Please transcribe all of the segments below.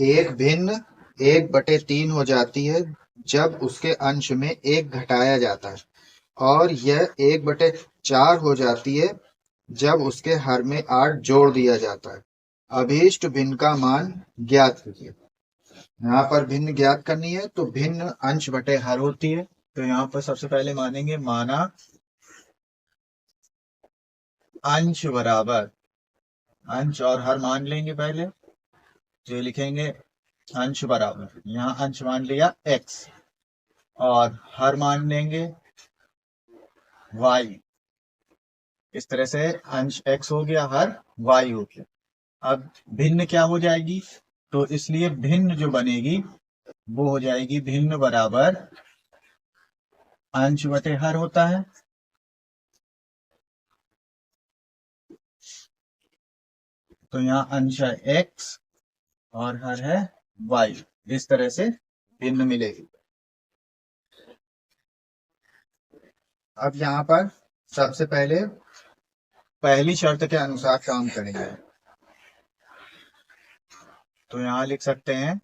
एक भिन्न 1/3 हो जाती है जब उसके अंश में 1 घटाया जाता है, और यह 1/4 हो जाती है जब उसके हर में 8 जोड़ दिया जाता है। अभीष्ट भिन्न का मान ज्ञात कीजिए। यहाँ पर भिन्न ज्ञात करनी है तो भिन्न अंश बटे हर होती है। तो यहाँ पर सबसे पहले मानेंगे, माना अंश बराबर, अंश और हर मान लेंगे पहले, तो ये लिखेंगे अंश बराबर, यहाँ अंश मान लिया x और हर मान लेंगे y। इस तरह से अंश x हो गया, हर y हो गया। अब भिन्न क्या हो जाएगी, तो इसलिए भिन्न जो बनेगी वो हो जाएगी भिन्न बराबर अंश बटे हर होता है, तो यहाँ अंश है x और हर है y। इस तरह से भिन्न मिलेगी। अब यहाँ पर सबसे पहले पहली शर्त के अनुसार काम करेंगे। तो यहाँ लिख सकते हैं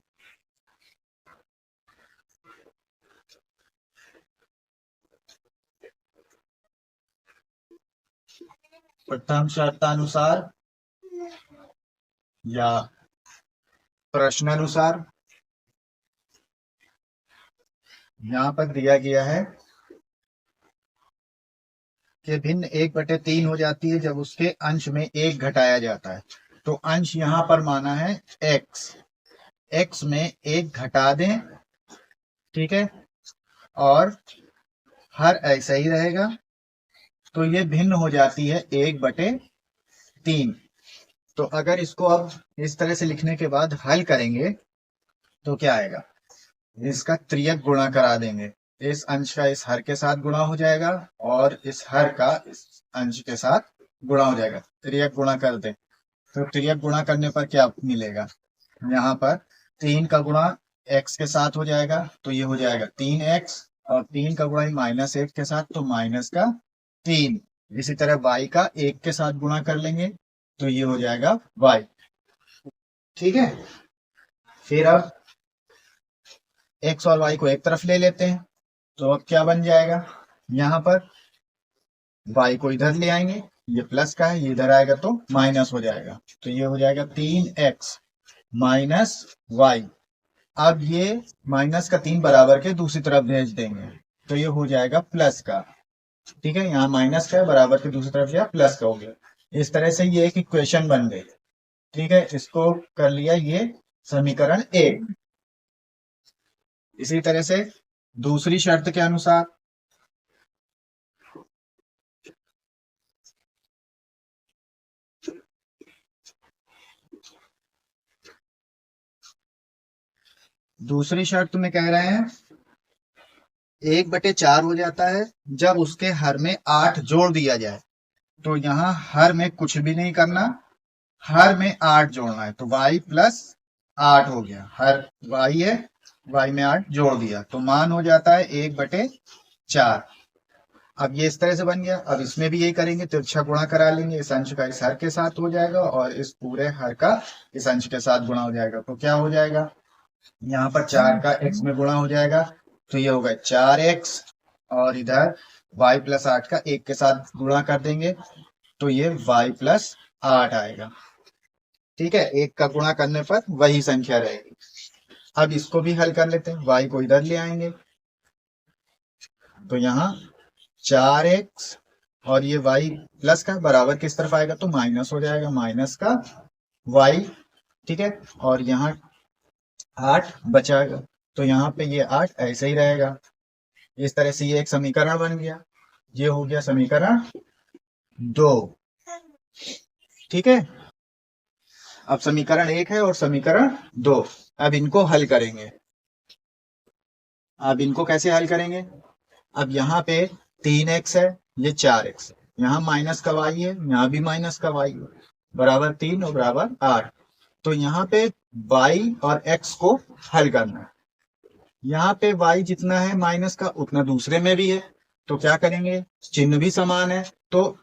प्रथम शर्तानुसार या प्रश्नानुसार। यहाँ पर दिया गया है कि भिन्न 1/3 हो जाती है जब उसके अंश में 1 घटाया जाता है। तो अंश यहाँ पर माना है x, x में 1 घटा दें, ठीक है, और हर ऐसा ही रहेगा, तो ये भिन्न हो जाती है 1/3। तो अगर इसको अब इस तरह से लिखने के बाद हल करेंगे तो क्या आएगा, इसका त्रियक गुणा करा देंगे। इस अंश का इस हर के साथ गुणा हो जाएगा और इस हर का इस अंश के साथ गुणा हो जाएगा। त्रियक गुणा कर दे, तो त्रियक गुणा करने पर क्या मिलेगा, यहाँ पर 3 का गुणा x के साथ हो जाएगा, तो ये हो जाएगा 3x, और 3 का गुणा -1 के साथ, तो -3। इसी तरह y का 1 के साथ गुणा कर लेंगे, तो ये हो जाएगा y। ठीक है, फिर अब x और y को एक तरफ ले लेते हैं, तो अब क्या बन जाएगा, यहाँ पर y को इधर ले आएंगे, ये प्लस का है, ये इधर आएगा तो माइनस हो जाएगा, तो ये हो जाएगा 3x माइनस वाई। अब ये माइनस का 3 बराबर के दूसरी तरफ भेज देंगे, तो ये हो जाएगा प्लस का। ठीक है, यहाँ माइनस का है, बराबर के दूसरी तरफ या प्लस का हो गया। इस तरह से ये एक इक्वेशन बन गई। ठीक है, इसको कर लिया ये समीकरण 1। इसी तरह से दूसरी शर्त के अनुसार दूसरी शर्त में कह रहे हैं 1/4 हो जाता है जब उसके हर में 8 जोड़ दिया जाए। तो यहाँ हर में कुछ भी नहीं करना, हर में 8 जोड़ना है, तो y प्लस 8 हो गया, हर y है, y में 8 जोड़ दिया, तो मान हो जाता है 1/4। अब ये इस तरह से बन गया। अब इसमें भी यही करेंगे, तिरछा गुणा करा लेंगे, इस अंश का इस हर के साथ हो जाएगा और इस पूरे हर का इस अंश के साथ गुणा हो जाएगा, तो क्या हो जाएगा, यहाँ पर 4 का x में गुणा हो जाएगा, तो ये होगा 4x, और इधर y प्लस 8 का 1 के साथ गुणा कर देंगे, तो ये y प्लस 8 आएगा। ठीक है, 1 का गुणा करने पर वही संख्या रहेगी। अब इसको भी हल कर लेते हैं, y को इधर ले आएंगे, तो यहाँ 4x और ये y प्लस का बराबर किस तरफ आएगा, तो माइनस हो जाएगा, माइनस का y। ठीक है, और यहाँ 8 बचाएगा, तो यहाँ पे ये 8 ऐसे ही रहेगा। इस तरह से ये एक समीकरण बन गया। ये हो गया समीकरण 2। ठीक है, अब समीकरण 1 है और समीकरण 2। अब इनको हल करेंगे। अब इनको कैसे हल करेंगे, अब यहाँ पे 3x है, ये 4x है, यहाँ माइनस का y है, यहाँ भी माइनस का y है, बराबर 3 और बराबर 8। तो यहाँ पे y और x को हल करना है। यहाँ पे y जितना है माइनस का उतना दूसरे में भी है, तो क्या करेंगे, चिन्ह भी समान है तो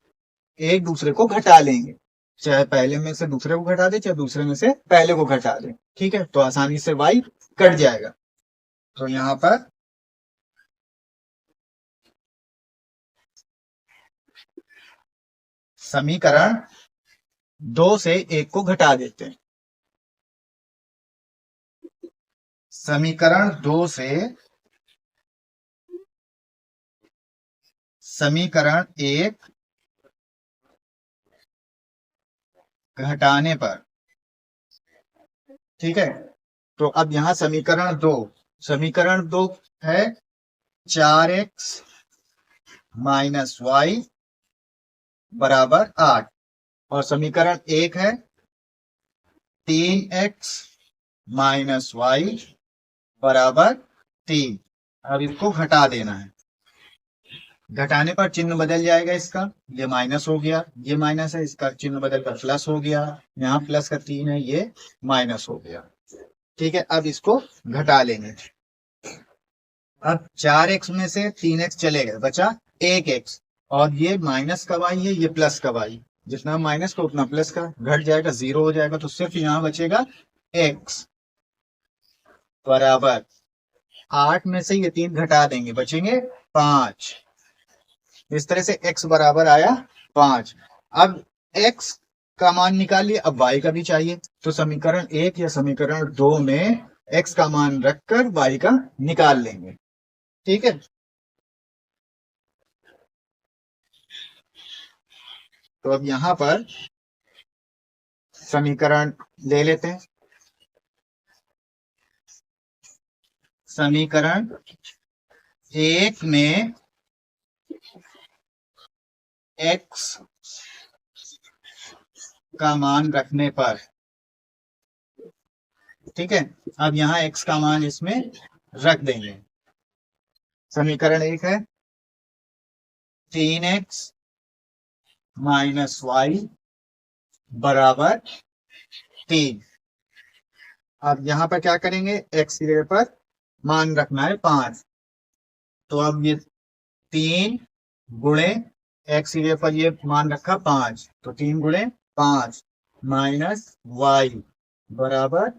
एक दूसरे को घटा लेंगे। चाहे पहले में से दूसरे को घटा दे, चाहे दूसरे में से पहले को घटा दे। ठीक है, तो आसानी से y कट जाएगा। तो यहाँ पर समीकरण 2 से 1 को घटा देते हैं। समीकरण 2 से समीकरण 1 घटाने पर, ठीक है, तो अब यहां समीकरण दो है 4x माइनस वाई बराबर 8, और समीकरण 1 है 3x माइनस वाई बराबर 3। अब इसको घटा देना है। घटाने पर चिन्ह बदल जाएगा इसका, ये माइनस हो गया, ये माइनस है, इसका चिन्ह बदल कर प्लस हो गया, यहाँ प्लस का 3 है, ये माइनस हो गया। ठीक है, अब इसको घटा लेंगे। अब 4x में से 3x चले गए, बचा 1x, और ये माइनस का y है, ये प्लस का y, जितना माइनस का उतना प्लस का, घट जाएगा, 0 हो जाएगा, तो सिर्फ यहाँ बचेगा x बराबर 8 में से ये 3 घटा देंगे, बचेंगे 5। इस तरह से x बराबर आया 5। अब x का मान निकालिए, अब y का भी चाहिए, तो समीकरण 1 या समीकरण 2 में x का मान रखकर y का निकाल लेंगे। ठीक है, तो अब यहां पर समीकरण ले लेते हैं। समीकरण 1 में x का मान रखने पर, ठीक है, अब यहां x का मान इसमें रख देंगे। समीकरण 1 है 3x माइनस वाई बराबर 3। अब यहां पर क्या करेंगे, x की जगह पर मान रखना है 5, तो अब ये 3 गुणे x की जगह पर ये मान रखा 5, तो 3 गुणे 5 माइनस वाई बराबर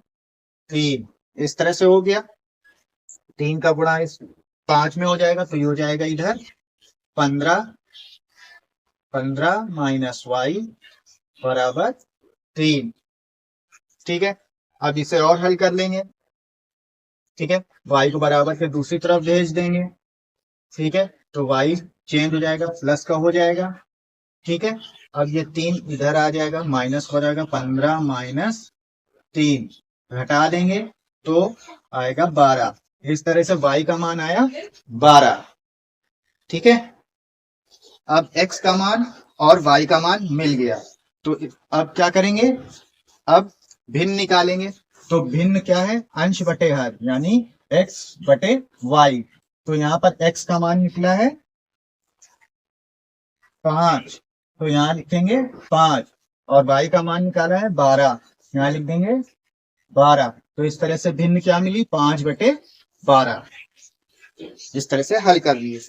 3। इस तरह से हो गया, 3 का गुणा इस 5 में हो जाएगा, तो ये हो जाएगा इधर 15 माइनस वाई बराबर 3। ठीक है, अब इसे और हल कर लेंगे। ठीक है, y को बराबर के दूसरी तरफ भेज देंगे। ठीक है, तो y चेंज हो जाएगा, प्लस का हो जाएगा। ठीक है, अब ये 3 इधर आ जाएगा, माइनस हो जाएगा, 15 माइनस 3 घटा देंगे तो आएगा 12। इस तरह से y का मान आया 12। ठीक है, अब x का मान और y का मान मिल गया, तो अब क्या करेंगे, अब भिन्न निकालेंगे। तो भिन्न क्या है, अंश बटे हर, यानी x बटे y। तो यहाँ पर x का मान निकला है 5, तो यहाँ लिखेंगे 5, और y का मान निकाला है 12, यहाँ लिख देंगे 12। तो इस तरह से भिन्न क्या मिली, 5 बटे 12। इस तरह से हल कर लिए।